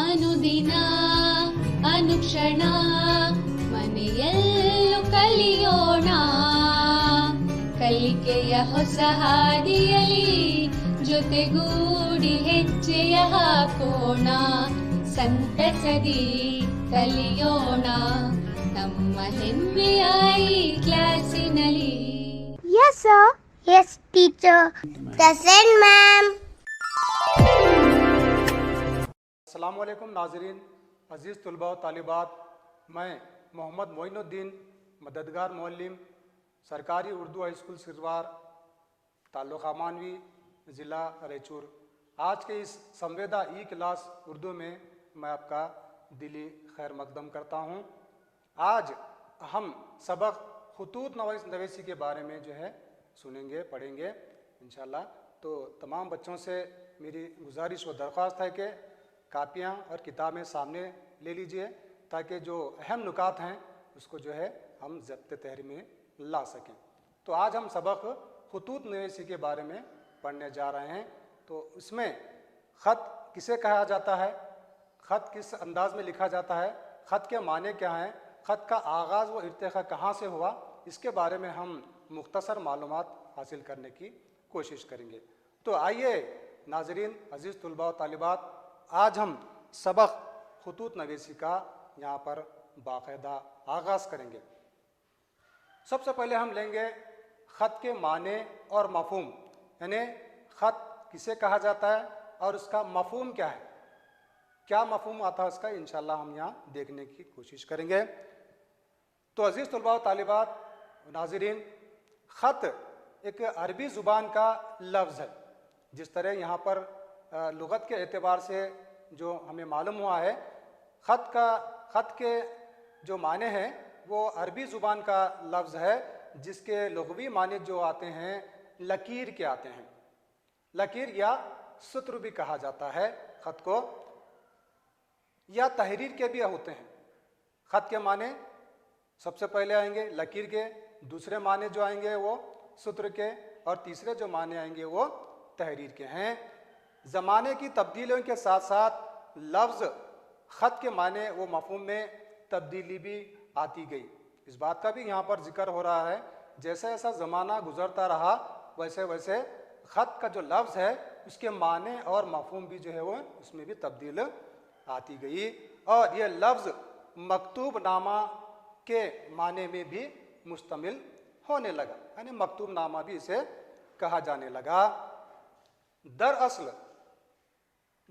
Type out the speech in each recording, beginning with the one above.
ಅನುದಿನ ಅನುಕ್ಷಣ ಮನೆಯಲ್ಲೂ ಕಲಿಯೋಣ, ಕಲಿಕೆಯ ಹೊಸ ಹಾದಿಯಲಿ ಜೊತೆಗೂಡಿ ಹೆಜ್ಜೆಯ ಹಾಕೋಣ, ಸಂತಸದಿ ಕಲಿಯೋಣ ನಮ್ಮ ಹೆಮ್ಮೆಯ ಈ ಕ್ಲಾಸಿನಲ್ಲಿ. Yes sir. Yes teacher. Present ma'am. अस्सलाम वालेकुम नाज़रीन, अज़ीज़ तलबा व तालिबात, मैं मोहम्मद मोइनुद्दीन मददगार मौलिम सरकारी उर्दू हाई स्कूल सिरवार ताल्लुक़ मानवी ज़िला रायचूर, आज के इस संवेदा ई क्लास उर्दू में मैं आपका दिली खैर मकदम करता हूँ। आज हम सबक ख़ुतूत नवीसी के बारे में जो है सुनेंगे, पढ़ेंगे इंशाल्लाह। तो तमाम बच्चों से मेरी गुजारिश व दरख्वास्त है कि कापियाँ और किताबें सामने ले लीजिए ताकि जो अहम नुकात हैं उसको जो है हम ज़ब्त तहरी में ला सकें। तो आज हम सबक ख़ुतूत नवीसी के बारे में पढ़ने जा रहे हैं। तो इसमें ख़त किसे कहा जाता है, ख़त किस अंदाज में लिखा जाता है, ख़त के माने क्या हैं, ख़त का आगाज़ व इर्तिक़ा कहाँ से हुआ, इसके बारे में हम मुख्तसर मालूमात हासिल करने की कोशिश करेंगे। तो आइए नाज़रीन, अज़ीज़ तलबा व तालिबात, आज हम सबक ख़ुतूत नवीसी का यहाँ पर बाकायदा आगाज़ करेंगे। सबसे पहले हम लेंगे ख़त के माने और मफ़हूम, यानी ख़त किसे कहा जाता है और उसका मफ़हूम क्या है, क्या मफ़हूम आता है उसका, इंशाअल्लाह हम यहाँ देखने की कोशिश करेंगे। तो अज़ीज़ तलबा व तालिबात नाज़रीन, ख़त एक अरबी ज़ुबान का लफ्ज़ है। जिस तरह यहाँ पर लुग़त के एतबार से जो हमें मालूम हुआ है, ख़त के जो माने हैं वो अरबी ज़ुबान का लफ्ज़ है, जिसके लुग़वी माने जो आते हैं लकीर के आते हैं। लकीर या सुत्र भी कहा जाता है ख़त को, या तहरीर के भी होते हैं। ख़त के माने सबसे पहले आएंगे लकीर के, दूसरे माने जो आएंगे वो सूत्र के, और तीसरे जो माने आएंगे वो तहरीर के हैं। ज़माने की तब्दीलियों के साथ साथ लफ्ज़ ख़त के माने वो मफ़हूम में तब्दीली भी आती गई। इस बात का भी यहाँ पर जिक्र हो रहा है, जैसे जैसा ज़माना गुज़रता रहा वैसे वैसे ख़त का जो लफ्ज़ है उसके माने और मफ़हूम भी जो है वो उसमें भी तब्दील आती गई, और ये लफ्ज़ मकतूब नामा के माने में भी मुश्तमिल होने लगा, यानी मकतूब नामा भी इसे कहा जाने लगा। दरअसल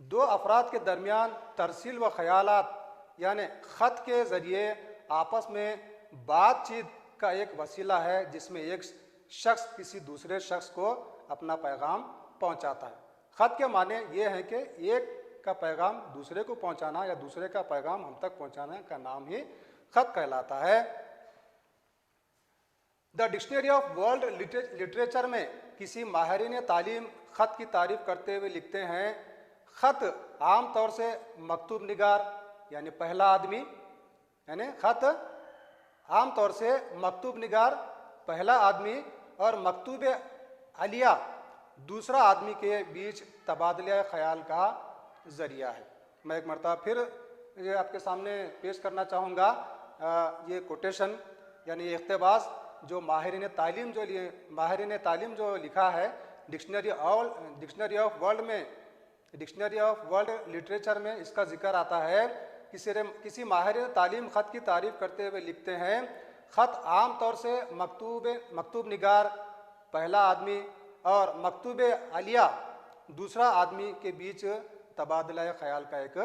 दो अफराद के दरमियान तरसील व ख़यालात यानी ख़त के ज़रिए आपस में बातचीत का एक वसीला है, जिसमें एक शख्स किसी दूसरे शख्स को अपना पैगाम पहुंचाता है। ख़त के माने ये हैं कि एक का पैगाम दूसरे को पहुंचाना या दूसरे का पैगाम हम तक पहुंचाने का नाम ही ख़त कहलाता है। The dictionary of world literature में किसी माहिरीन तालीम ख़त की तारीफ़ करते हुए लिखते हैं, ख़त आम तौर से मकतूब निगार यानी पहला आदमी, यानी ख़त आम तौर से मकतूब निगार पहला आदमी और मकतूब अलिया दूसरा आदमी के बीच तबादला ख़याल का ज़रिया है। मैं एक मरतबा फिर ये आपके सामने पेश करना चाहूँगा, ये कोटेशन यानी इक़्तिबास जो माहिरीन तालीम जो लिखा है डिक्शनरी ऑफ वर्ल्ड में, डिक्शनरी ऑफ वर्ल्ड लिटरेचर में इसका जिक्र आता है। किसी माहिरीन तालीम ख़त की तारीफ़ करते हुए लिखते हैं, ख़त आम तौर से मकतूब निगार पहला आदमी और मकतूब अलिया दूसरा आदमी के बीच तबादला ख़याल का एक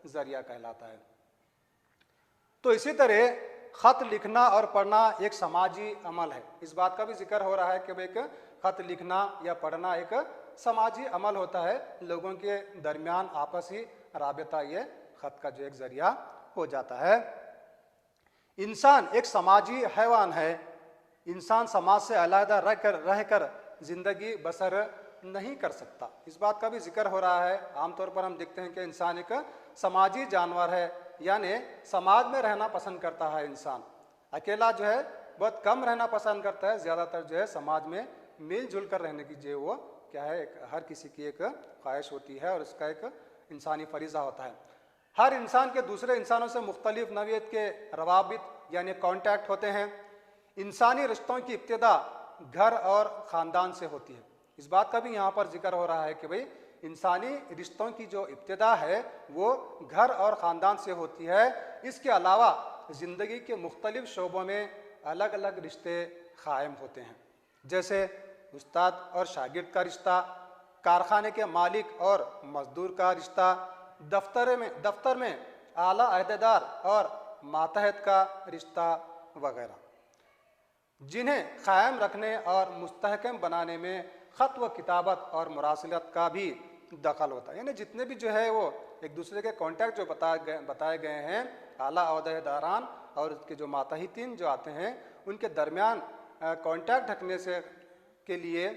ज़रिया कहलाता है। तो इसी तरह ख़त लिखना और पढ़ना एक समाजी अमल है। इस बात का भी जिक्र हो रहा है कि एक ख़त लिखना या पढ़ना एक समाजी अमल होता है, लोगों के दरमियान आपसी राबता ये ख़त का जो एक ज़रिया हो जाता है। इंसान एक समाजी हैवान है, इंसान समाज से अलहदा रहकर ज़िंदगी बसर नहीं कर सकता। इस बात का भी जिक्र हो रहा है। आमतौर पर हम देखते हैं कि इंसान एक समाजी जानवर है, यानी समाज में रहना पसंद करता है। इंसान अकेला जो है बहुत कम रहना पसंद करता है, ज़्यादातर जो है समाज में मिलजुल कर रहने की जो वो क्या है, हर किसी की एक ख्वाहिश होती है और उसका एक इंसानी फरीज़ा होता है। हर इंसान के दूसरे इंसानों से मुख्तलिफ नौइयत के रवाबित यानी कॉन्टैक्ट होते हैं। इंसानी रिश्तों की इब्तिदा घर और ख़ानदान से होती है। इस बात का भी यहाँ पर जिक्र हो रहा है कि भाई इंसानी रिश्तों की जो इब्तिदा है वो घर और ख़ानदान से होती है। इसके अलावा ज़िंदगी के मुख्तलिफ शोबों में अलग अलग रिश्ते कायम होते हैं, जैसे उस्ताद और शागिर्द का रिश्ता, कारखाने के मालिक और मजदूर का रिश्ता, दफ्तर में आला अहदेदार और मातहत का रिश्ता वगैरह, जिन्हें कायम रखने और मुस्तहकम बनाने में ख़त व किताबत और मुरासिलत का भी दखल होता है। यानी जितने भी जो है वो एक दूसरे के कॉन्टैक्ट जो बताए गए हैं, आला अहदेदारान और उसके जो मातहतीन जो आते हैं, उनके दरमियान कॉन्टैक्ट रखने से के लिए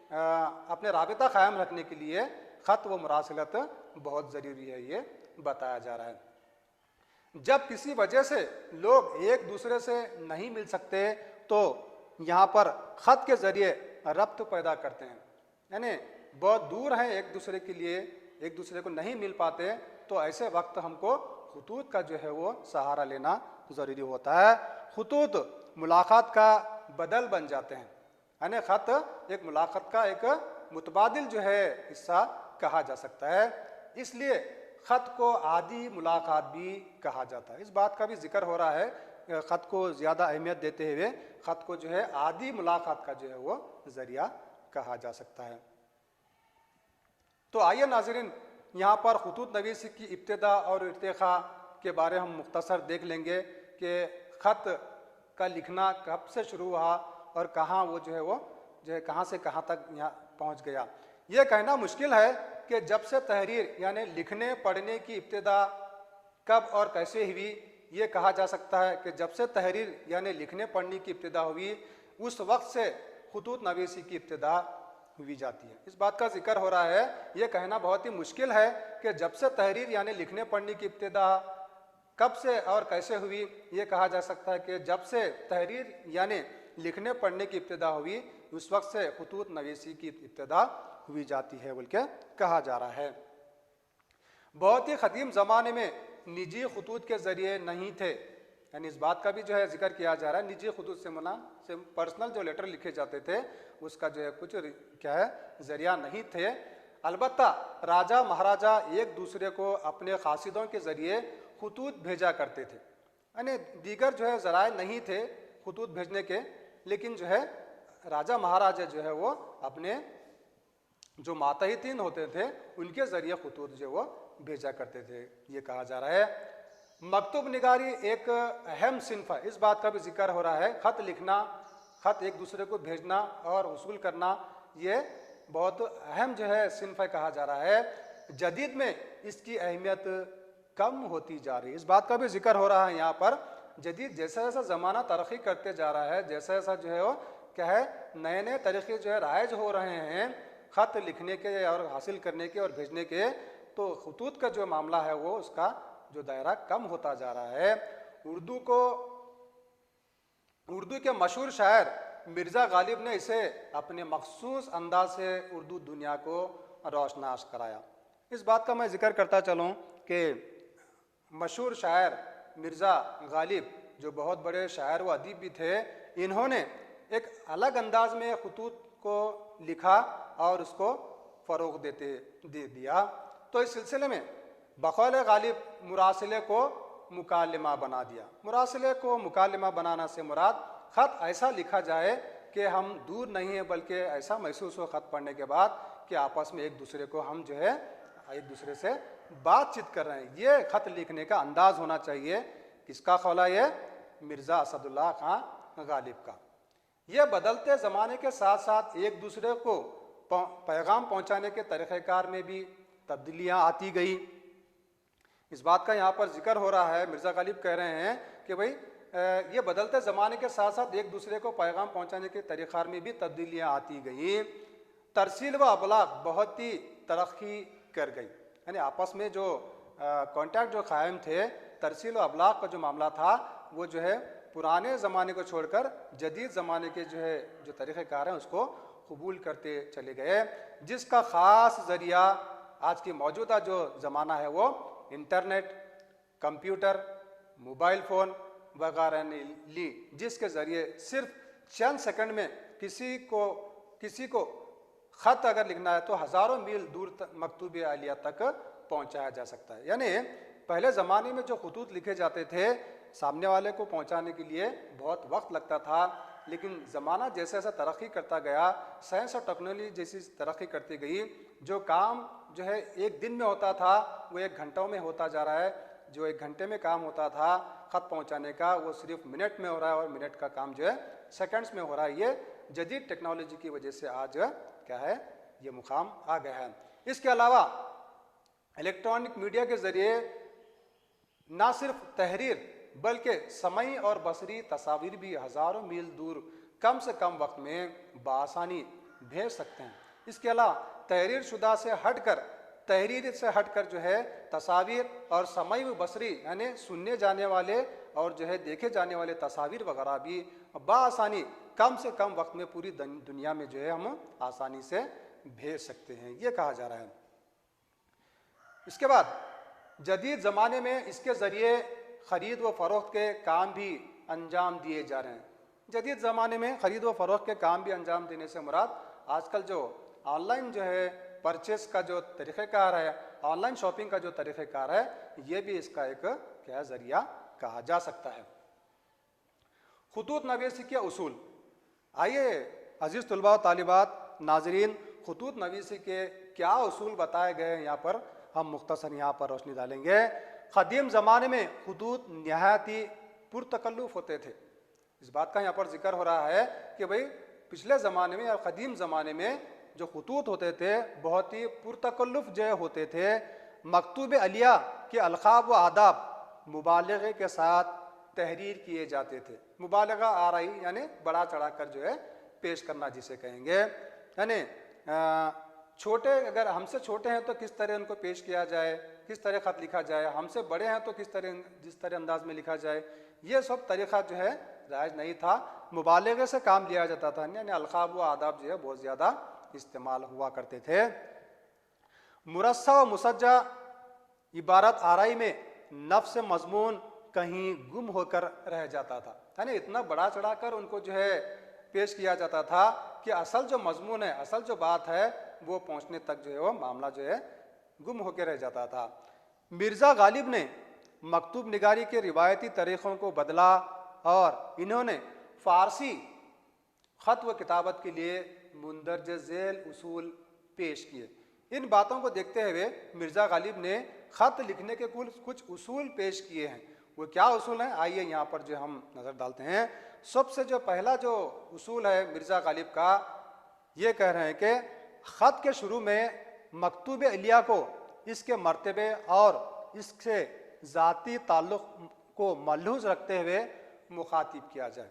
अपने राबिता कायम रखने के लिए ख़त व मुरासिलत बहुत ज़रूरी है, ये बताया जा रहा है। जब किसी वजह से लोग एक दूसरे से नहीं मिल सकते तो यहाँ पर ख़त के ज़रिए रब्त पैदा करते हैं, यानी बहुत दूर हैं एक दूसरे के लिए, एक दूसरे को नहीं मिल पाते, तो ऐसे वक्त हमको खुतूत का जो है वो सहारा लेना ज़रूरी होता है। खुतूत मुलाकात का बदल बन जाते हैं, यानी ख़त एक मुलाकात का एक मुतबादिल जो है हिस्सा कहा जा सकता है। इसलिए ख़त को आदि मुलाकात भी कहा जाता है। इस बात का भी जिक्र हो रहा है, ख़त को ज़्यादा अहमियत देते हुए ख़त को जो है आदि मुलाकात का जो है वो ज़रिया कहा जा सकता है। तो आइए नाज़रीन, यहाँ पर खुतूत नवीसी की इब्तिदा और इर्तिक़ा के बारे हम मुख्तसर देख लेंगे कि ख़त का लिखना कब से शुरू हुआ और कहाँ वो जो है कहाँ से कहाँ तक यहाँ पहुँच गया। ये कहना मुश्किल है कि जब से तहरीर यानी लिखने पढ़ने की इब्तिदा कब और कैसे हुई। ये कहा जा सकता है कि जब से तहरीर यानी लिखने पढ़ने की इब्तिदा हुई, उस वक्त से खुतूत नवीसी की इब्तिदा हुई जाती है। इस बात का जिक्र हो रहा है, ये कहना बहुत ही मुश्किल है कि जब से तहरीर यानी लिखने पढ़ने की इब्तिदा कब से और कैसे हुई। ये कहा जा सकता है कि जब से तहरीर यानी लिखने पढ़ने की इब्तिदा हुई, उस वक्त से खुतूत नवीसी की इब्तिदा हुई जाती है बोल के कहा जा रहा है। बहुत ही क़दीम ज़माने में निजी खुतूत के ज़रिए नहीं थे, यानी इस बात का भी जो है जिक्र किया जा रहा है, निजी खुतूत से पर्सनल जो लेटर लिखे जाते थे उसका जो है कुछ क्या है ज़रिया नहीं थे। अलबत्ता राजा महाराजा एक दूसरे को अपने कासिदों के ज़रिए खुतूत भेजा करते थे, यानी दीगर जो है ज़राए नहीं थे खुतूत भेजने के, लेकिन जो है राजा महाराजा जो है वो अपने जो मातहतीन होते थे उनके ज़रिए खुतूत जो वो भेजा करते थे, ये कहा जा रहा है। मकतूब निगारी एक अहम सिन्फ है, इस बात का भी जिक्र हो रहा है। ख़त लिखना, ख़त एक दूसरे को भेजना और वसूल करना, ये बहुत अहम जो है सिन्फ है कहा जा रहा है। जदीद में इसकी अहमियत कम होती जा रही है, इस बात का भी जिक्र हो रहा है यहाँ पर। जदीद जैसा जैसा ज़माना तरक्की करते जा रहा है, जैसा जैसा जो है वो क्या है नए नए तरीक़े जो है राइज हो रहे हैं ख़त लिखने के और हासिल करने के और भेजने के, तो खुतूत का जो मामला है वो उसका जो दायरा कम होता जा रहा है। उर्दू के मशहूर शायर मिर्ज़ा गालिब ने इसे अपने मखसूस अंदाज से उर्दू दुनिया को रोशनास कराया। इस बात का मैं जिक्र करता चलूँ कि मशहूर शायर मिर्ज़ा गालिब जो बहुत बड़े शायर व अदीब भी थे, इन्होंने एक अलग अंदाज में खुतूत को लिखा और उसको फ़रोग़ दे दिया। तो इस सिलसिले में बक़ौल गालिब मुरासिले को मुकालिमा बना दिया। मुरासिले को मुकालिमा बनाना से मुराद ख़त ऐसा लिखा जाए कि हम दूर नहीं हैं, बल्कि ऐसा महसूस हो ख़त पढ़ने के बाद कि आपस में एक दूसरे को हम जो है एक दूसरे से बातचीत कर रहे हैं। ये ख़त लिखने का अंदाज़ होना चाहिए। किसका क़ौल है? ये मिर्ज़ा असदुल्लाह खां गालिब का। ये बदलते ज़माने के साथ साथ एक दूसरे को पैगाम पहुँचाने के तरीक़ेकार में भी तब्दीलियाँ आती गई। इस बात का यहाँ पर जिक्र हो रहा है, मिर्ज़ा गालिब कह रहे हैं कि भाई ये बदलते ज़माने के साथ साथ एक दूसरे को पैगाम पहुँचाने के तरीक़ार में भी तब्दीलियाँ आती गई। तरसील व अबलाग बहुत ही तरक्की कर गई, यानी आपस में जो कॉन्टैक्ट जो कायम थे, तरसील व अबलाग का जो मामला था वो जो है पुराने ज़माने को छोड़कर जदीद ज़माने के जो है जो तरीक़ेकार हैं उसको कबूल करते चले गए, जिसका ख़ास ज़रिया आज की मौजूदा जो ज़माना है वो इंटरनेट कंप्यूटर, मोबाइल फ़ोन वगैरह ने ली, जिसके ज़रिए सिर्फ चंद सेकंड में किसी को ख़त अगर लिखना है तो हज़ारों मील दूर तक मकतूब आलिया तक पहुंचाया जा सकता है। यानी पहले ज़माने में जो खतूत लिखे जाते थे सामने वाले को पहुंचाने के लिए बहुत वक्त लगता था, लेकिन ज़माना जैसे जैसा तरक्की करता गया, साइंस और टेक्नोलॉजी जैसी तरक्की करती गई, जो काम जो है एक दिन में होता था वो 1 घंटों में होता जा रहा है। जो 1 घंटे में काम होता था ख़त पहुंचाने का, वो सिर्फ मिनट में हो रहा है, और मिनट का काम जो है सेकंड्स में हो रहा है। ये जदीद टेक्नोलॉजी की वजह से आज क्या है, ये मुकाम आ गया है। इसके अलावा इलेक्ट्रॉनिक मीडिया के ज़रिए ना सिर्फ तहरीर बल्कि समई और बसरी तस्वीर भी हज़ारों मील दूर कम से कम वक्त में बआसानी भेज सकते हैं। इसके अलावा तहरीर से हटकर जो है तस्वीर और समई व बसरी यानी सुनने जाने वाले और जो है देखे जाने वाले तस्वीर वगैरह भी बआसानी कम से कम वक्त में पूरी दुनिया में जो है हम आसानी से भेज सकते हैं, ये कहा जा रहा है। इसके बाद जदीद ज़माने में इसके ज़रिए ख़रीद व फ़रोख्त के काम भी अंजाम दिए जा रहे हैं। जदीद ज़माने में ख़रीद व फ़रोख्त के काम भी अंजाम देने से मुराद आजकल जो ऑनलाइन जो है परचेस का जो तरीक़ेकार है, ऑनलाइन शॉपिंग का जो तरीक़ेकार है, ये भी इसका एक क्या ज़रिया कहा जा सकता है। खतूत नवीसी के उसूल। आइए अज़ीज़ तलबा व तालिबात नाज़रीन, खतूत नवीसी के क्या उसूल बताए गए हैं यहाँ पर हम मुख्तसर यहाँ पर रोशनी डालेंगे। क़दीम ज़माने में खतूत नहायत ही पुरतकल्लुफ़ होते थे। इस बात का यहाँ पर जिक्र हो रहा है कि भाई पिछले ज़माने में या क़दीम ज़माने में जो खतूत होते थे बहुत ही पुरतकल्लुफ़ जो होते थे। मकतूब अलिया के अलक़ाब व आदाब मुबालगे के साथ तहरीर किए जाते थे। मुबालगा आराई यानी बड़ा चढ़ा कर जो है पेश करना जिसे कहेंगे, यानी छोटे अगर हमसे छोटे हैं तो किस तरह उनको पेश किया जाए, किस तरह ख़त लिखा जाए, हमसे बड़े हैं तो जिस तरह अंदाज में लिखा जाए, ये सब तरीक़ा जो है राइज नहीं था। मुबालगे से काम लिया जाता था, यानी अलक़ाब व आदाब जो है बहुत ज़्यादा इस्तेमाल हुआ करते थे। मुरस्सा व मुसज्जा इबारत आराई में नफ्स मज़मून कहीं गुम होकर रह जाता था, यानी इतना बड़ा चढ़ा कर उनको जो है पेश किया जाता था कि असल जो मज़मून है, असल जो बात है वो पहुँचने तक जो है वो मामला जो है गुम होकर रह जाता था। मिर्ज़ा गालिब ने मकतूब निगारी के रिवायती तरीक़ों को बदला और इन्होंने फ़ारसी ख़त व किताबत के लिए मुंदरज झेल उसूल पेश किए। इन बातों को देखते हुए मिर्ज़ा गालिब ने ख़त लिखने के कुछ उसूल पेश किए हैं। वो क्या उसूल हैं, आइए यहाँ पर जो हम नज़र डालते हैं। सबसे जो पहला जो उसूल है मिर्ज़ा गालिब का, ये कह रहे हैं कि ख़त के शुरू में मकतूब अलिया को इसके मर्तबे और इससे ज़ाती ताल्लुक़ को मलहूज़ रखते हुए मुखातिब किया जाए।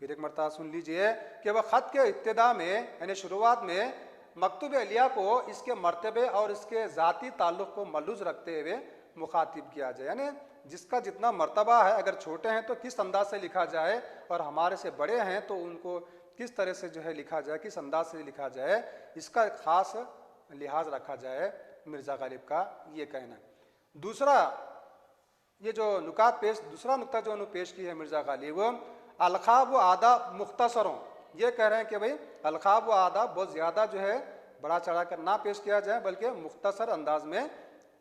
फिर एक मरतबा सुन लीजिए कि वह ख़त के इब्तिदा में यानी शुरुआत में मकतूब अलिया को इसके मर्तबे और इसके ज़ाती ताल्लुक़ को मलहूज़ रखते हुए मुखातिब किया जाए, यानी जिसका जितना मर्तबा है, अगर छोटे हैं तो किस अंदाज से लिखा जाए और हमारे से बड़े हैं तो उनको किस तरह से जो है लिखा जाए, किस अंदाज से लिखा जाए, इसका ख़ास लिहाज रखा जाए। मिर्ज़ा गालिब का ये कहना है। दूसरा ये जो दूसरा नुक्ता जो उन्होंने पेश की है मिर्ज़ा गालिब, अलक़ाब व आदाब मुख्तसरों। ये कह रहे हैं कि भाई अलक़ाब व आदाब बहुत ज़्यादा जो है बड़ा चढ़ा कर ना पेश किया जाए, बल्कि मुख्तसर अंदाज में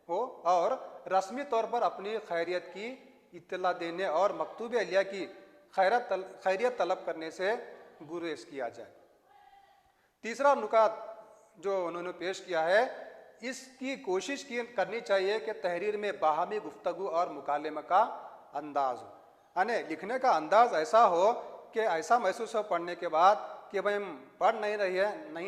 हो और रस्मी तौर पर अपनी खैरियत की इत्तला देने और मकतूब अलिया की खैरियत तलब करने से गुरेज किया जाए। तीसरा नुकात जो उन्होंने पेश किया है, इसकी कोशिश करनी चाहिए कि तहरीर में बाहमी गुफ्तगू और मुकालमे का अंदाज हो, यानी लिखने का अंदाज ऐसा हो कि ऐसा महसूस हो पढ़ने के बाद कि भाई हम पढ़ नहीं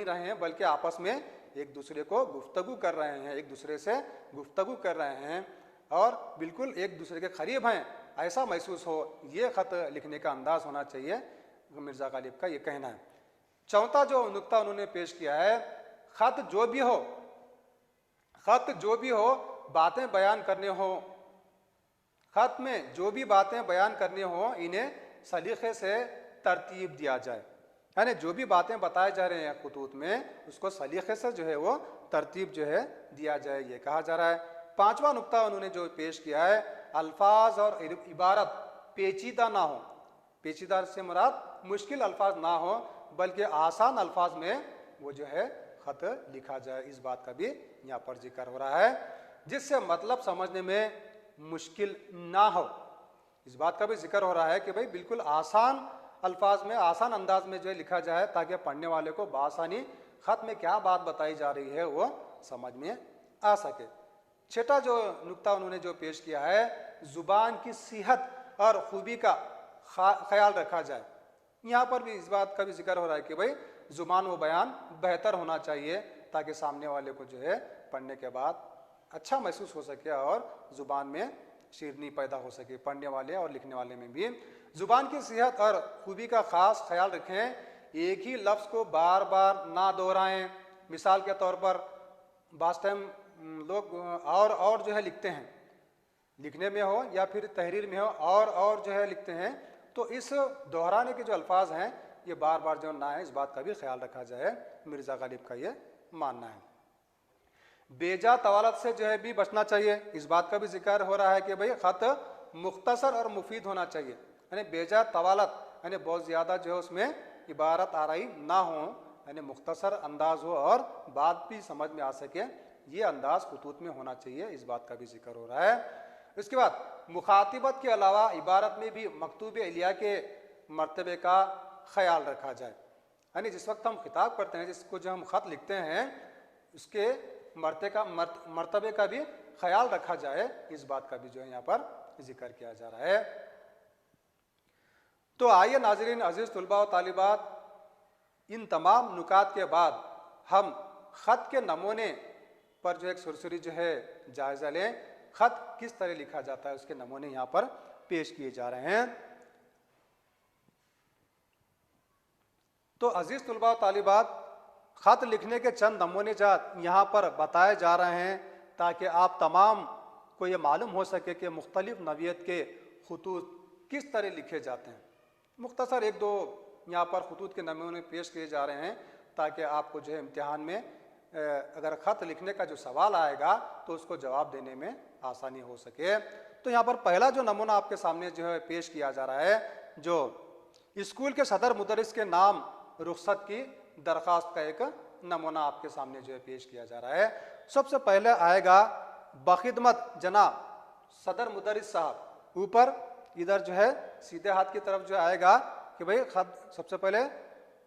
रहे हैं बल्कि आपस में एक दूसरे को गुफ्तगू कर रहे हैं, एक दूसरे से गुफ्तगू कर रहे हैं और बिल्कुल एक दूसरे के करीब हैं, ऐसा महसूस हो। ये ख़त लिखने का अंदाज़ होना चाहिए, मिर्ज़ा गालिब का ये कहना है। चौथा जो नुक्ता उन्होंने पेश किया है, ख़त जो भी हो बातें बयान करने हो, ख़त में जो भी बातें बयान करनी हो इन्हें सलीक़े से तरतीब दिया जाए, यानी जो भी बातें बताए जा रहे हैं खतूत में उसको सलीक़े से जो है वो तरतीब जो है दिया जाए, ये कहा जा रहा है। पांचवा नुक्ता उन्होंने जो पेश किया है, अल्फाज और इबारत पेचीदा ना हो। पेचीदा से मुराद मुश्किल अल्फाज ना हो, बल्कि आसान अल्फाज में वो जो है खत लिखा जाए। इस बात का भी यहाँ पर जिक्र हो रहा है, जिससे मतलब समझने में मुश्किल ना हो। इस बात का भी जिक्र हो रहा है कि भाई बिल्कुल आसान अल्फाज में, आसान अंदाज में जो है लिखा जाए, ताकि पढ़ने वाले को बआसानी खत में क्या बात बताई जा रही है वो समझ में आ सके। छठा जो नुक्ता उन्होंने जो पेश किया है, जुबान की सेहत और खूबी का ख्याल रखा जाए। यहाँ पर भी इस बात का भी जिक्र हो रहा है कि भाई जुबान व बयान बेहतर होना चाहिए, ताकि सामने वाले को जो है पढ़ने के बाद अच्छा महसूस हो सके और जुबान में शीरनी पैदा हो सके, पढ़ने वाले और लिखने वाले में भी। जुबान की सेहत और खूबी का खास ख्याल रखें। एक ही लफ्ज़ को बार बार ना दोहराएं। मिसाल के तौर पर बास टाइम लोग और जो है लिखते हैं, लिखने में हो या फिर तहरीर में हो, और जो है लिखते हैं, तो इस दोहराने के जो अल्फाज हैं ये बार बार जो ना है, इस बात का भी ख्याल रखा जाए। मिर्ज़ा गालिब का ये मानना है। बेजा तवालत से जो है भी बचना चाहिए। इस बात का भी जिक्र हो रहा है कि भाई ख़त मुख्तसर और मुफीद होना चाहिए, यानी बेजा तवालत यानी बहुत ज़्यादा जो है उसमें इबारत आराई ना हो, यानी मुख्तसर अंदाज हो और बात भी समझ में आ सके, ये अंदाज खुतूत में होना चाहिए। इस बात का भी जिक्र हो रहा है। इसके बाद मुखातिबत के अलावा इबारत में भी मकतूब अलिया के मर्तबे का ख्याल रखा जाए, यानी जिस वक्त हम खिताब करते हैं, जिसको जो हम ख़त लिखते हैं, उसके मर्तबे का भी ख्याल रखा जाए। इस बात का भी जो है यहाँ पर जिक्र किया जा रहा है। तो आइए नाज़रीन अज़ीज़ तुलबा व तालिबात, इन तमाम नुकात के बाद हम ख़त के नमूने पर जो एक सुरसुरी जो है जायज़ा लें। ख़त किस तरह लिखा जाता है उसके नमूने यहाँ पर पेश किए जा रहे हैं। तो अज़ीज़ तुलबा व तालिबात, ख़त लिखने के चंद नमूने यहाँ पर बताए जा रहे हैं, ताकि आप तमाम को ये मालूम हो सके कि मुख्तलिफ़ नवियत के ख़ुतूत किस तरह लिखे जाते हैं। मुख्तसर एक दो यहाँ पर ख़ुतूत के नमूने पेश किए जा रहे हैं, ताकि आपको जो है इम्तिहान में अगर ख़त लिखने का जो सवाल आएगा तो उसको जवाब देने में आसानी हो सके। तो यहाँ पर पहला जो नमूना आपके सामने जो है पेश किया जा रहा है, जो स्कूल के सदर मुदर्रिस के नाम रुख्सत की दरख्वास्त का एक नमूना आपके सामने जो है पेश किया जा रहा है। सबसे पहले आएगा बखिदमत जनाब सदर मुदर्रिस साहब। ऊपर इधर जो है सीधे हाथ की तरफ जो आएगा कि भाई खत सबसे पहले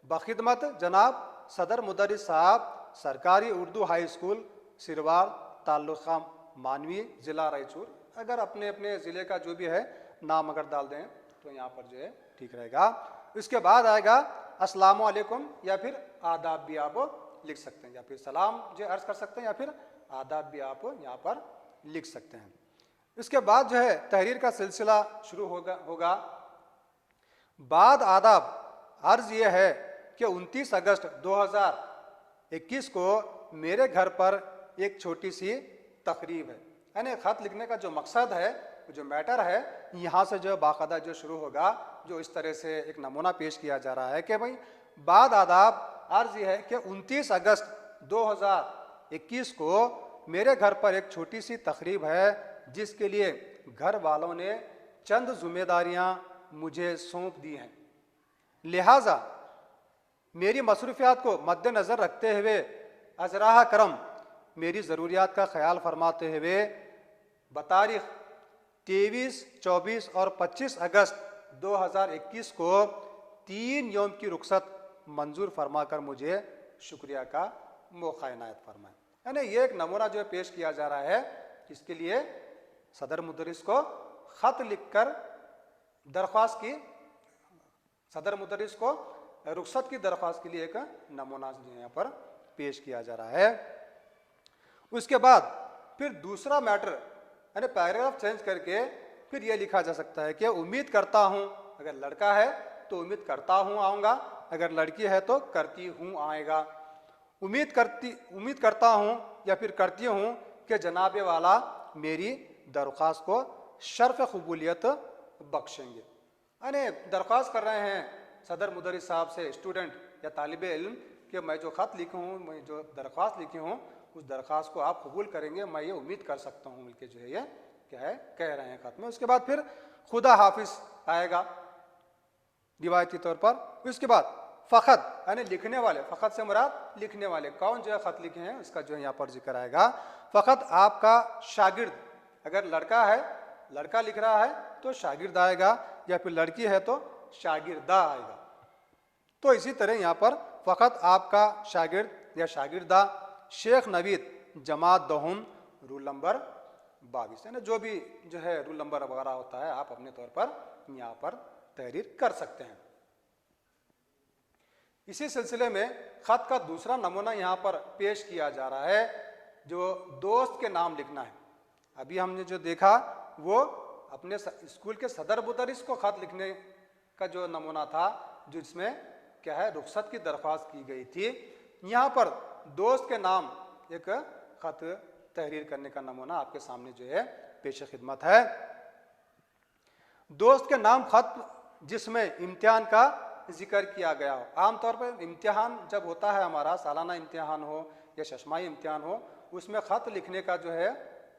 बखिदमत जनाब सदर मुदर्रिस साहब, सरकारी उर्दू हाई स्कूल सिरवार, ताल्लुक़ा मानवी, ज़िला रायचूर। अगर अपने अपने ज़िले का जो भी है नाम अगर डाल दें तो यहाँ पर जो है ठीक रहेगा। इसके बाद आएगा अस्सलामु अलैकुम, या फिर आदाब भी आप लिख सकते हैं, या फिर सलाम जो अर्ज़ कर सकते हैं, या फिर आदाब भी आप यहाँ पर लिख सकते हैं। इसके बाद जो है तहरीर का सिलसिला शुरू होगा। बाद आदाब अर्ज़ ये है कि 29 अगस्त 2021 को मेरे घर पर एक छोटी सी तकरीब है, यानी ख़त लिखने का जो मकसद है, जो मैटर है, यहाँ से जो बाकायदा जो शुरू होगा, जो इस तरह से एक नमूना पेश किया जा रहा है कि भाई बाद आदाब अर्ज़ यह है कि 29 अगस्त 2021 को मेरे घर पर एक छोटी सी तकरीब है, जिसके लिए घर वालों ने चंद जिम्मेदारियाँ मुझे सौंप दी हैं। लिहाजा मेरी मसरूफियात को मद्देनज़र रखते हुए अजराह करम मेरी ज़रूरियात का ख्याल फरमाते हुए बतारीख़ 23, 24 और 25 अगस्त 2021 को 3 यौम की रुखसत मंजूर फरमाकर मुझे शुक्रिया का मौका इनायत फरमाए। यानी ये एक नमूना जो पेश किया जा रहा है, इसके लिए सदर मुदर्रिस को ख़त लिखकर दरख्वास्त की, सदर मुदर्रिस को रुखसत की दरख्वास्त के लिए एक नमूना यहाँ पर पेश किया जा रहा है। उसके बाद फिर दूसरा मैटर यानी पैराग्राफ चेंज करके फिर ये लिखा जा सकता है कि उम्मीद करता हूँ, अगर लड़का है तो उम्मीद करता हूँ आऊँगा, अगर लड़की है तो करती हूँ आएगा। उम्मीद करता हूँ या फिर करती हूँ कि जनाबे वाला मेरी दरख्वास्त को शर्फ कबूलियत बख्शेंगे। यानी दरख्वास्त कर रहे हैं सदर मुदर्रिस साहब से स्टूडेंट या तालिब इल्म कि मैं जो ख़त लिखी हूँ, मैं जो दरख्वास्त लिखी हूँ, उस दरख्वास्त को आप कबूल करेंगे, मैं ये उम्मीद कर सकता हूँ, मिलके जो है ये क्या है कह रहे हैं खत में। उसके बाद फिर खुदा हाफिज आएगा रिवायती तौर पर। उसके बाद फ़खत यानी लिखने वाले, फ़खत से मुराद लिखने वाले, कौन जो है खत लिखे हैं उसका जो है यहाँ पर जिक्र आएगा। फ़खत आपका शागिर्द, अगर लड़का है, लड़का लिख रहा है तो शागिर्द आएगा, या फिर लड़की है तो शागिर्दा आएगा। तो इसी तरह यहाँ पर फ़खत आपका शागिर्द या शागिर्दा, शेख नवीद जमात दहुम रूल नंबर 22, यानी जो भी जो है रूल नंबर वगैरह होता है आप अपने तौर पर यहाँ पर तहरीर कर सकते हैं। इसी सिलसिले में खत का दूसरा नमूना यहाँ पर पेश किया जा रहा है, जो दोस्त के नाम लिखना है। अभी हमने जो देखा वो अपने स्कूल के सदर मुदर्रिस को खत लिखने का जो नमूना था, जिसमें क्या है रुख्सत की दरख्वास्त की गई थी। यहाँ पर दोस्त के नाम एक खत तहरीर करने का नमूना आपके सामने जो है पेश खिदमत है। दोस्त के नाम खत जिसमें इम्तिहान का जिक्र किया गया हो। आमतौर पर इम्तिहान जब होता है हमारा, सालाना इम्तिहान हो या शशमाही इम्तिहान हो, उसमें ख़त लिखने का जो है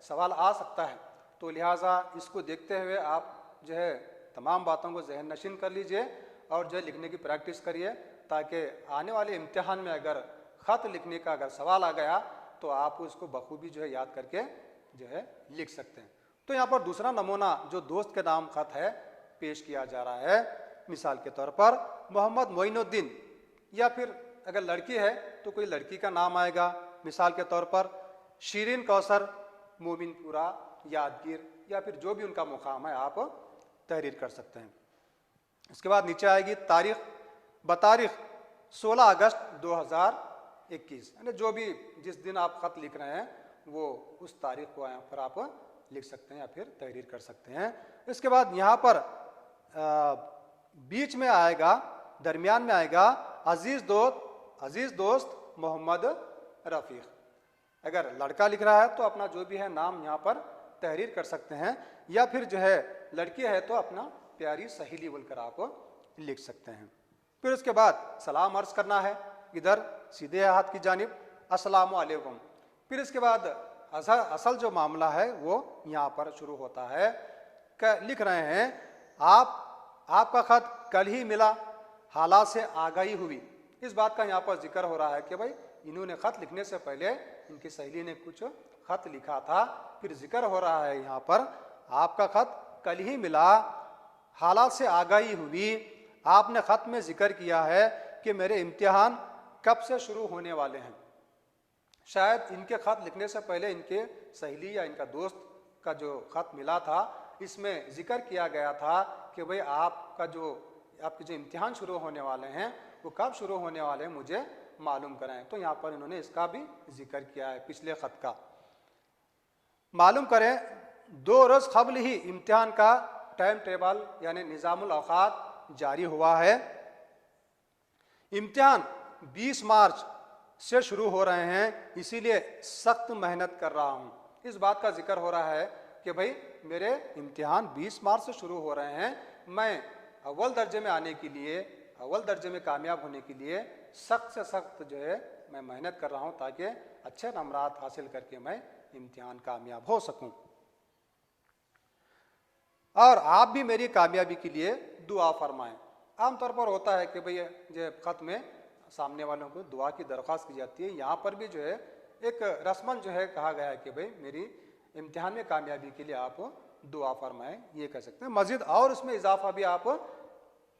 सवाल आ सकता है। तो लिहाजा इसको देखते हुए आप जो है तमाम बातों को जहन नशीन कर लीजिए और जो है लिखने की प्रैक्टिस करिए, ताकि आने वाले इम्तिहान में अगर ख़त लिखने का अगर सवाल आ गया तो आप उसको बखूबी जो है याद करके जो है लिख सकते हैं। तो यहाँ पर दूसरा नमूना जो दोस्त के नाम ख़त है पेश किया जा रहा है। मिसाल के तौर पर मोहम्मद मोइनुद्दीन, या फिर अगर लड़की है तो कोई लड़की का नाम आएगा। मिसाल के तौर पर शीरीन कौसर मोमिनपुरा यादगीर, या फिर जो भी उनका मुकाम है आप तहरीर कर सकते हैं। इसके बाद नीचे आएगी तारीख, बतारीख 16 अगस्त 2021, यानी जो भी जिस दिन आप ख़त लिख रहे हैं वो उस तारीख को यहाँ पर आप लिख सकते हैं या फिर तहरीर कर सकते हैं। इसके बाद यहाँ पर बीच में आएगा, दरमियान में आएगा अजीज दोस्त मोहम्मद रफ़ीक। अगर लड़का लिख रहा है तो अपना जो भी है नाम यहाँ पर तहरीर कर सकते हैं, या फिर जो है लड़की है तो अपना प्यारी सहेली बोलकर आप लिख सकते हैं। फिर उसके बाद सलाम अर्ज करना है, इधर सीधे हाथ की जानिब अस्सलामु अलैकुम। फिर इसके बाद असल जो मामला है वो यहाँ पर शुरू होता है। लिख रहे हैं आपका खत कल ही मिला, हालात से आगाही हुई। इस बात का यहाँ पर जिक्र हो रहा है कि भाई इन्होंने खत लिखने से पहले इनकी सहेली ने कुछ खत लिखा था। फिर जिक्र हो रहा है यहाँ पर आपका खत कल ही मिला, हालात से आगाही हुई। आपने खत में जिक्र किया है कि मेरे इम्तिहान कब से शुरू होने वाले हैं। शायद इनके खत लिखने से पहले इनके सहेली या इनका दोस्त का जो खत मिला था, इसमें जिक्र किया गया था कि भाई आपके जो इम्तिहान शुरू होने वाले हैं वो कब शुरू होने वाले हैं मुझे मालूम कराएं। तो यहाँ पर इन्होंने इसका भी जिक्र किया है पिछले खत का। मालूम करें 2 रोज़ कबल ही इम्तिहान का टाइम टेबल यानी निज़ामुल औकात जारी हुआ है। इम्तिहान 20 मार्च से शुरू हो रहे हैं, इसीलिए सख्त मेहनत कर रहा हूँ। इस बात का जिक्र हो रहा है कि भाई मेरे इम्तिहान 20 मार्च से शुरू हो रहे हैं, मैं अव्वल दर्जे में आने के लिए, अव्वल दर्जे में कामयाब होने के लिए सख्त से सख्त जो है मैं मेहनत कर रहा हूँ, ताकि अच्छे नंबरात हासिल करके मैं इम्तिहान कामयाब हो सकूँ। और आप भी मेरी कामयाबी के लिए दुआ फरमाएं। आमतौर पर होता है कि भाई जो ख़त में सामने वालों को दुआ की दरख्वास्त की जाती है, यहाँ पर भी जो है एक रस्मन जो है कहा गया है कि भाई मेरी इम्तिहान में कामयाबी के लिए आप दुआ फरमाएं, ये कह सकते हैं। मज़ीद और उसमें इजाफा भी आप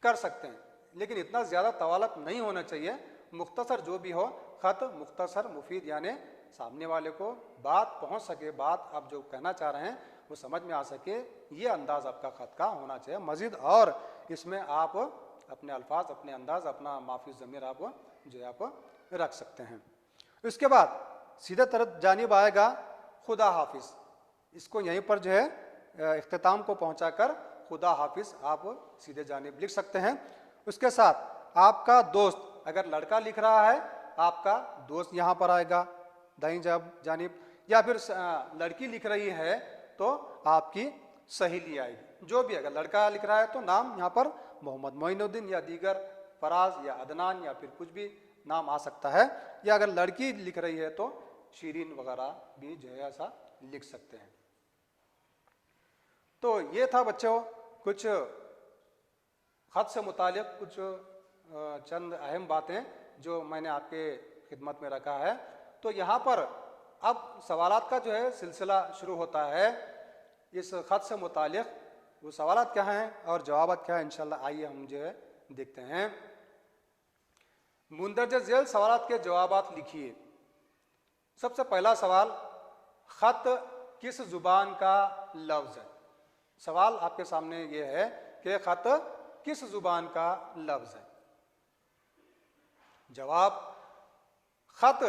कर सकते हैं, लेकिन इतना ज़्यादा तवालत नहीं होना चाहिए। मुख्तसर जो भी हो, ख़त मुख्तसर मुफीद, यानी सामने वाले को बात पहुँच सके, बात आप जो कहना चाह रहे हैं वो समझ में आ सके, ये अंदाज़ आपका ख़त का होना चाहिए। मज़ीद और इसमें आप अपने अल्फाज, अपने अंदाज़, अपना माफी ज़मीर आप जो है आप रख सकते हैं। उसके बाद सीधे तरफ जानिब आएगा खुदा हाफिज़। इसको यहीं पर जो है इख्तिताम को पहुंचाकर खुदा हाफिज़ आप सीधे जानिब लिख सकते हैं। उसके साथ आपका दोस्त, अगर लड़का लिख रहा है आपका दोस्त यहाँ पर आएगा दाईं जानिब, या फिर लड़की लिख रही है तो आपकी सहेली आएगी। जो भी अगर लड़का लिख रहा है तो नाम यहाँ पर मोहम्मद मोइनुद्दीन या दीगर फराज या अदनान या फिर कुछ भी नाम आ सकता है, या अगर लड़की लिख रही है तो शीरीन वगैरह भी जो है ऐसा लिख सकते हैं। तो ये था बच्चों कुछ खत से मुतालिक कुछ चंद अहम बातें जो मैंने आपके खिदमत में रखा है। तो यहाँ पर अब सवालात का जो है सिलसिला शुरू होता है इस खत से मुतालिक। वो सवालात क्या हैं और जवाबात क्या हैं, इंशाल्लाह आइए हम जो है देखते हैं। मुंदरजे झेल सवालात के जवाबात लिखिए। सबसे पहला सवाल, खत किस जुबान का लफ्ज़ है? सवाल आपके सामने ये है कि खत किस जुबान का लफ्ज़ है? जवाब, खत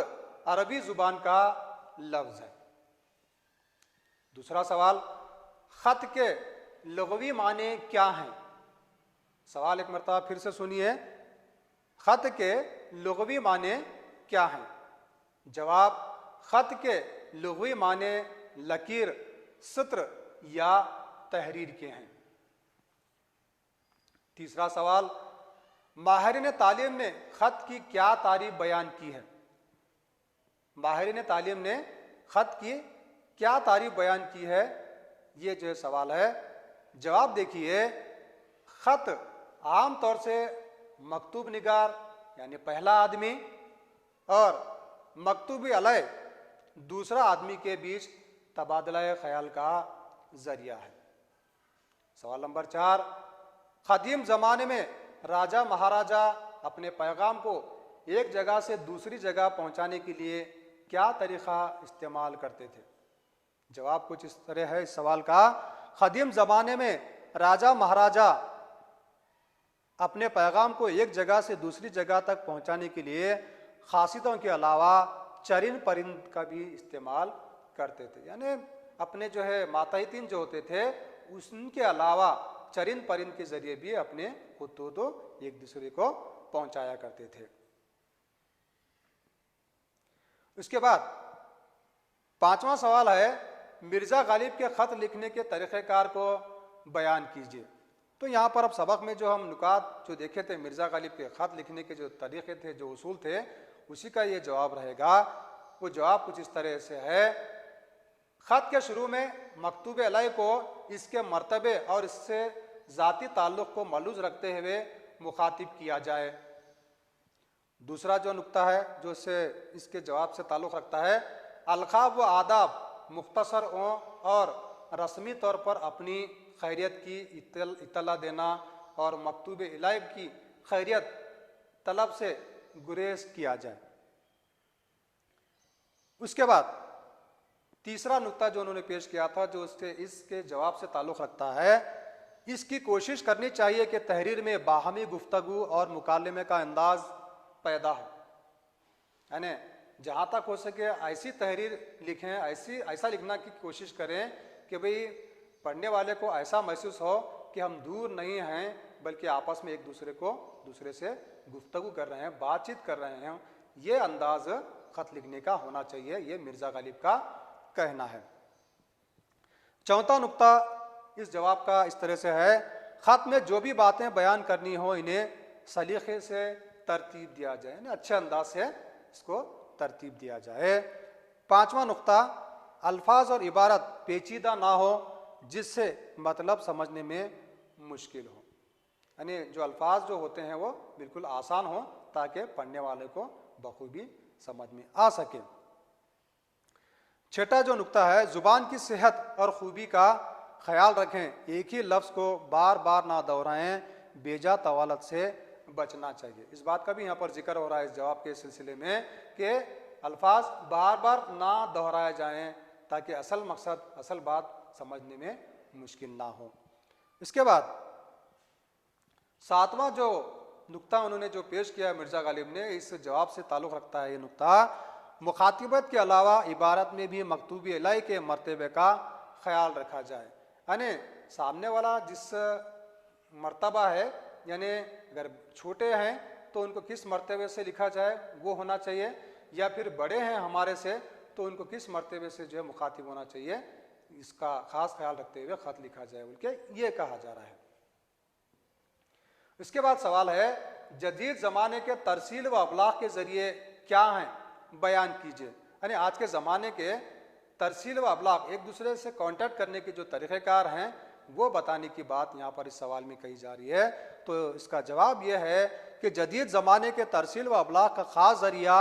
अरबी जुबान का लफ्ज़ है। दूसरा सवाल, खत के लुग़वी माने क्या हैं? सवाल एक मरतबा फिर से सुनिए, खत के लुग़वी माने क्या हैं? जवाब, खत के लुग़वी माने लकीर, सत्र या तहरीर के हैं। तीसरा सवाल, माहिरीन तालीम ने खत की क्या तारीफ बयान की है? माहिरीन तालीम ने खत की क्या तारीफ बयान की है? ये जो सवाल है। जवाब देखिए, खत आम तौर से मकतूब निगार यानी पहला आदमी और मकतूबी अलय दूसरा आदमी के बीच तबादला ख्याल का जरिया है। सवाल नंबर 4, कदीम ज़माने में राजा महाराजा अपने पैगाम को एक जगह से दूसरी जगह पहुंचाने के लिए क्या तरीक़ा इस्तेमाल करते थे? जवाब कुछ इस तरह है इस सवाल का, कदीम ज़माने में राजा महाराजा अपने पैगाम को एक जगह से दूसरी जगह तक पहुंचाने के लिए खासियतों के अलावा चरिन परिंद का भी इस्तेमाल करते थे। यानी अपने जो है मातहतीन जो होते थे उनके अलावा चरिन परिंद के जरिए भी अपने खुतूत एक दूसरे को पहुंचाया करते थे। उसके बाद 5वां सवाल है, मिर्ज़ा गालिब के ख़त लिखने के तरीक़ेकार को बयान कीजिए। तो यहाँ पर अब सबक में जो हम नुकात जो देखे थे मिर्ज़ा गालिब के ख़त लिखने के जो तरीक़े थे, जो उसूल थे, उसी का ये जवाब रहेगा। वो जवाब कुछ इस तरह से है, ख़त के शुरू में मकतूब अलय को इसके मर्तबे और इससे ज़ाती ताल्लुक़ को मलूज़ रखते हुए मुखातिब किया जाए। दूसरा जो नुक्ता है जो इसके जवाब से ताल्लुक़ रखता है, अलक़ाब व आदाब मुख्तसर और रस्मी तौर पर अपनी खैरियत की इत्तला देना और मकतूब अलय की खैरियत तलब से गुरेज किया जाए। उसके बाद तीसरा नुक्ता जो उन्होंने पेश किया था जो इसके जवाब से ताल्लुक़ रखता है, इसकी कोशिश करनी चाहिए कि तहरीर में बाहमी गुफ्तगू और मुकालमे का अंदाज पैदा हो। यानी जहाँ तक हो सके ऐसी तहरीर लिखें, ऐसा लिखना की कोशिश करें कि भाई पढ़ने वाले को ऐसा महसूस हो कि हम दूर नहीं हैं बल्कि आपस में एक दूसरे से गुफ्तगू कर रहे हैं, बातचीत कर रहे हैं। ये अंदाज ख़त लिखने का होना चाहिए, ये मिर्ज़ा गालिब का कहना है। चौथा नुक्ता इस जवाब का इस तरह से है, ख़त में जो भी बातें बयान करनी हो इन्हें सलीक़े से तरतीब दिया जाए, यानी अच्छे अंदाज से इसको तरतीब दिया जाए। 5वां नुक्ता, अल्फाज और इबारत पेचीदा ना हो जिससे मतलब समझने में मुश्किल हो, यानी जो अल्फाज जो होते हैं वो बिल्कुल आसान हो ताकि पढ़ने वाले को बखूबी समझ में आ सके। छठा जो नुक्ता है, ज़ुबान की सेहत और खूबी का ख्याल रखें, एक ही लफ्ज़ को बार बार ना दोहराएं, बेजा तवालत से बचना चाहिए। इस बात का भी यहाँ पर जिक्र हो रहा है इस जवाब के सिलसिले में कि अल्फाज बार बार ना दोहराए जाएं ताकि असल मकसद असल बात समझने में मुश्किल ना हो। इसके बाद 7वां जो नुक्ता उन्होंने जो पेश किया मिर्ज़ा गालिब ने, इस जवाब से ताल्लुक़ रखता है ये नुक्ता, मुखातिबत के अलावा इबारत में भी मकतूबी अलय के मर्तबे का ख्याल रखा जाए। यानी सामने वाला जिस मर्तबा है, यानी अगर छोटे हैं तो उनको किस मर्तबे से लिखा जाए वो होना चाहिए, या फिर बड़े हैं हमारे से तो उनको किस मर्तबे से जो है मुखातिब होना चाहिए, इसका खास ख्याल रखते हुए ख़त लिखा जाए बोल के ये कहा जा रहा है। इसके बाद सवाल है, जदीद ज़माने के तरसील व अबलाग के ज़रिए क्या हैं बयान कीजिए। यानी आज के ज़माने के तरसील व अबलाग एक दूसरे से कांटेक्ट करने के जो तरीक़ेकार हैं वो बताने की बात यहाँ पर इस सवाल में कही जा रही है। तो इसका जवाब यह है कि जदीद ज़माने के तरसील व अबलाग का ख़ास ज़रिया,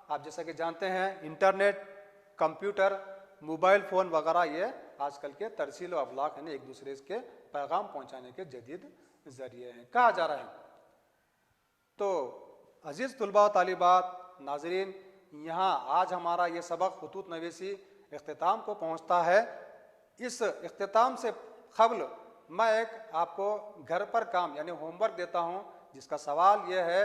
आप जैसा कि जानते हैं, इंटरनेट, कंप्यूटर, मोबाइल फ़ोन वगैरह, ये आजकल के तरसील व अबलाग यानी एक दूसरे के पैगाम पहुँचाने के जदीद ज़रिए हैं, कहा जा रहा है। तो अज़ीज़ तुलबा व तालिबात, नाज़रीन, यहाँ आज हमारा ये सबक खुतूत नवीसी इख्तिताम को पहुँचता है। इस इख्तिताम से क़ब्ल मैं एक आपको घर पर काम यानी होमवर्क देता हूँ, जिसका सवाल यह है,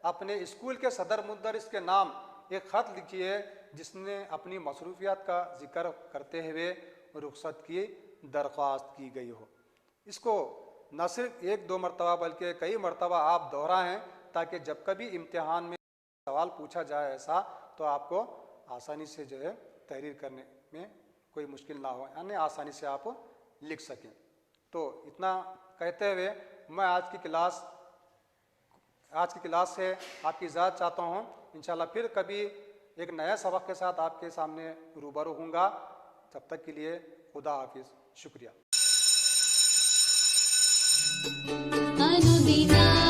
अपने स्कूल के सदर मुदर्रिस के नाम एक ख़त लिखिए जिसने अपनी मसरूफियात का जिक्र करते हुए रुखसत की दरख्वास्त की गई हो। इसको न सिर्फ एक दो मरतबा बल्कि कई मरतबा आप दोहराएं, ताकि जब कभी इम्तिहान में सवाल पूछा जाए ऐसा, तो आपको आसानी से जो है तहरीर करने में कोई मुश्किल ना हो, यानी आसानी से आप लिख सकें। तो इतना कहते हुए मैं आज की क्लास से आपकी इजाज़त चाहता हूँ। इंशाल्लाह फिर कभी एक नया सबक के साथ आपके सामने रूबरू होऊंगा। तब तक के लिए खुदा हाफिज़, शुक्रिया। अनुदिना